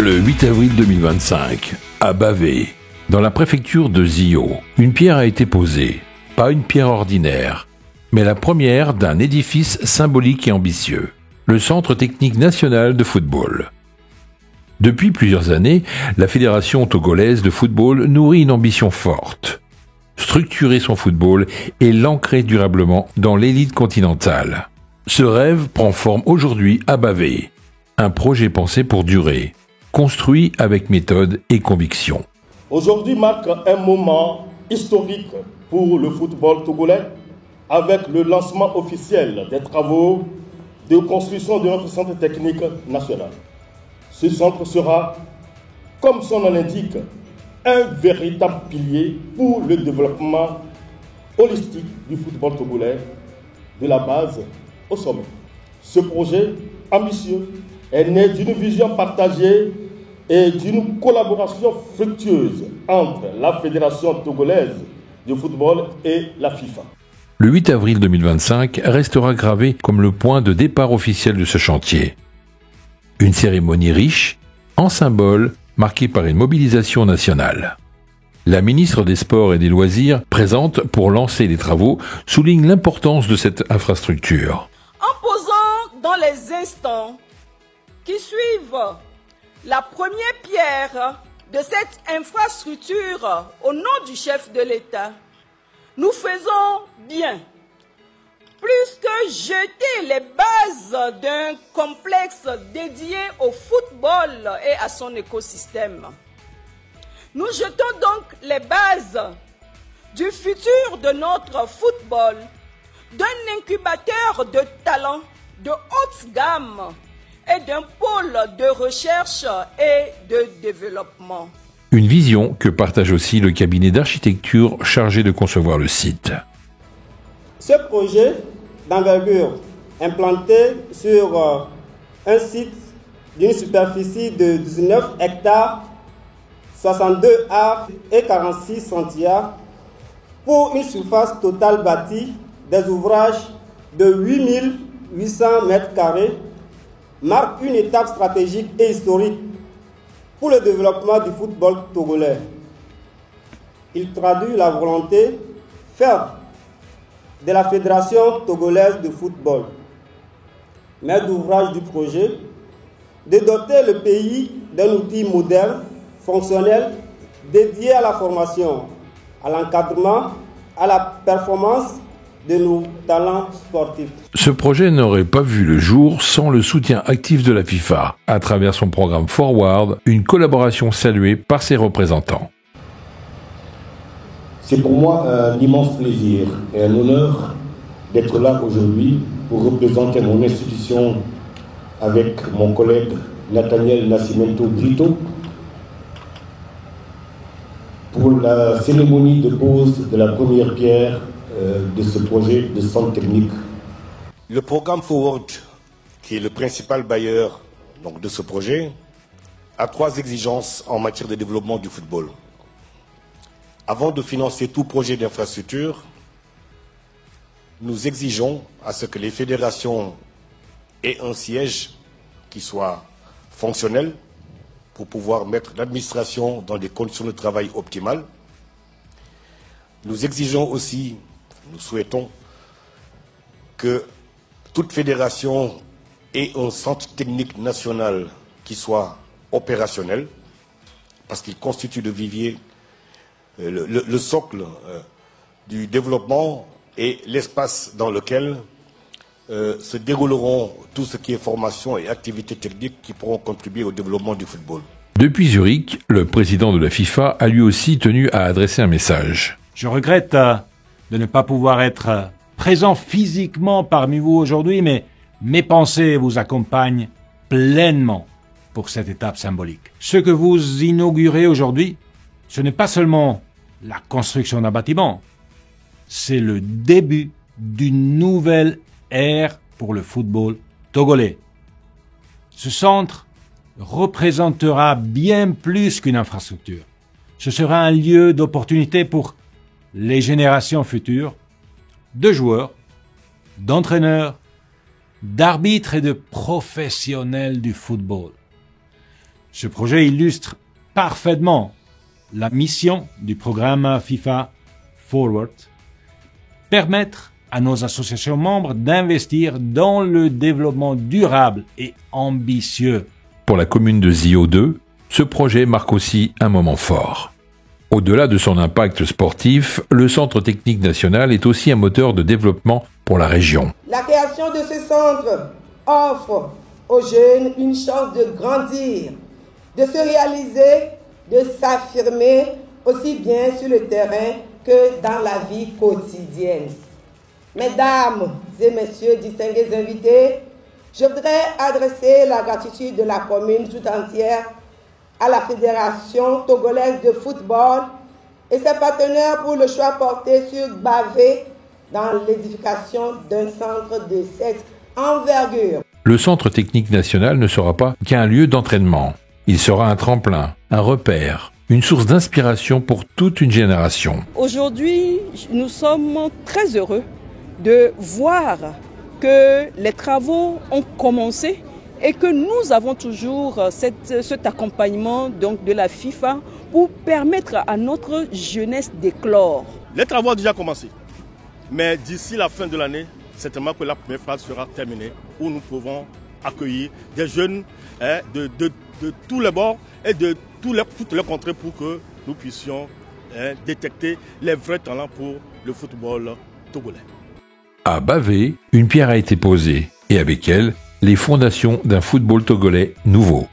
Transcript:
Le 8 avril 2025, à Bavé, dans la préfecture de Zio, une pierre a été posée. Pas une pierre ordinaire, mais la première d'un édifice symbolique et ambitieux, le Centre technique national de football. Depuis plusieurs années, la Fédération togolaise de football nourrit une ambition forte. Structurer son football et l'ancrer durablement dans l'élite continentale. Ce rêve prend forme aujourd'hui à Bavé. Un projet pensé pour durer, construit avec méthode et conviction. Aujourd'hui marque un moment historique pour le football togolais avec le lancement officiel des travaux de construction de notre centre technique national. Ce centre sera, comme son nom l'indique, un véritable pilier pour le développement holistique du football togolais, de la base au sommet. Ce projet ambitieux est né d'une vision partagée et d'une collaboration fructueuse entre la Fédération togolaise de football et la FIFA. Le 8 avril 2025 restera gravé comme le point de départ officiel de ce chantier. Une cérémonie riche, en symboles, marquée par une mobilisation nationale. La ministre des Sports et des Loisirs, présente pour lancer les travaux, souligne l'importance de cette infrastructure. En posant dans les instants qui suivent la première pierre de cette infrastructure au nom du chef de l'État, nous faisons bien. Plus que jeter les bases d'un complexe dédié au football et à son écosystème. Nous jetons donc les bases du futur de notre football, d'un incubateur de talents de haute gamme et d'un pôle de recherche et de développement. Une vision que partage aussi le cabinet d'architecture chargé de concevoir le site. Ce projet d'envergure implanté sur un site d'une superficie de 19 hectares, 62 arts et 46 centiares pour une surface totale bâtie des ouvrages de 8800 mètres carrés marque une étape stratégique et historique pour le développement du football togolais. Il traduit la volonté ferme de la Fédération togolaise de football, maître d'ouvrage du projet, de doter le pays d'un outil moderne, fonctionnel, dédié à la formation, à l'encadrement, à la performance de nos talents sportifs. Ce projet n'aurait pas vu le jour sans le soutien actif de la FIFA, à travers son programme Forward, une collaboration saluée par ses représentants. C'est pour moi un immense plaisir et un honneur d'être là aujourd'hui pour représenter mon institution avec mon collègue Nathaniel Nascimento Brito pour la cérémonie de pose de la première pierre de ce projet de centre technique. Le programme Forward, qui est le principal bailleur de ce projet, a 3 exigences en matière de développement du football. Avant de financer tout projet d'infrastructure, nous exigeons à ce que les fédérations aient un siège qui soit fonctionnel pour pouvoir mettre l'administration dans des conditions de travail optimales. Nous exigeons aussi, nous souhaitons que toute fédération ait un centre technique national qui soit opérationnel, parce qu'il constitue le vivier, le socle du développement et l'espace dans lequel se dérouleront tout ce qui est formation et activités techniques qui pourront contribuer au développement du football. Depuis Zurich, le président de la FIFA a lui aussi tenu à adresser un message. Je regrette de ne pas pouvoir être présent physiquement parmi vous aujourd'hui, mais mes pensées vous accompagnent pleinement pour cette étape symbolique. Ce que vous inaugurez aujourd'hui, ce n'est pas seulement la construction d'un bâtiment, c'est le début d'une nouvelle ère pour le football togolais. Ce centre représentera bien plus qu'une infrastructure. Ce sera un lieu d'opportunité pour les générations futures, de joueurs, d'entraîneurs, d'arbitres et de professionnels du football. Ce projet illustre parfaitement la mission du programme FIFA Forward, permettre à nos associations membres d'investir dans le développement durable et ambitieux. Pour la commune de Zio 2, ce projet marque aussi un moment fort. Au-delà de son impact sportif, le Centre technique national est aussi un moteur de développement pour la région. La création de ce centre offre aux jeunes une chance de grandir, de se réaliser, de s'affirmer aussi bien sur le terrain que dans la vie quotidienne. Mesdames et messieurs, distingués invités, je voudrais adresser la gratitude de la commune tout entière à la Fédération togolaise de football et ses partenaires pour le choix porté sur Bavé dans l'édification d'un centre de cette envergure. Le Centre technique national ne sera pas qu'un lieu d'entraînement. Il sera un tremplin, un repère, une source d'inspiration pour toute une génération. Aujourd'hui, nous sommes très heureux de voir que les travaux ont commencé et que nous avons toujours cet accompagnement donc, de la FIFA pour permettre à notre jeunesse d'éclore. Les travaux ont déjà commencé, mais d'ici la fin de l'année, certainement que la première phase sera terminée où nous pouvons accueillir des jeunes de tous les bords et de toutes les contrées pour que nous puissions détecter les vrais talents pour le football togolais. À Bavé, une pierre a été posée et avec elle, les fondations d'un football togolais nouveau.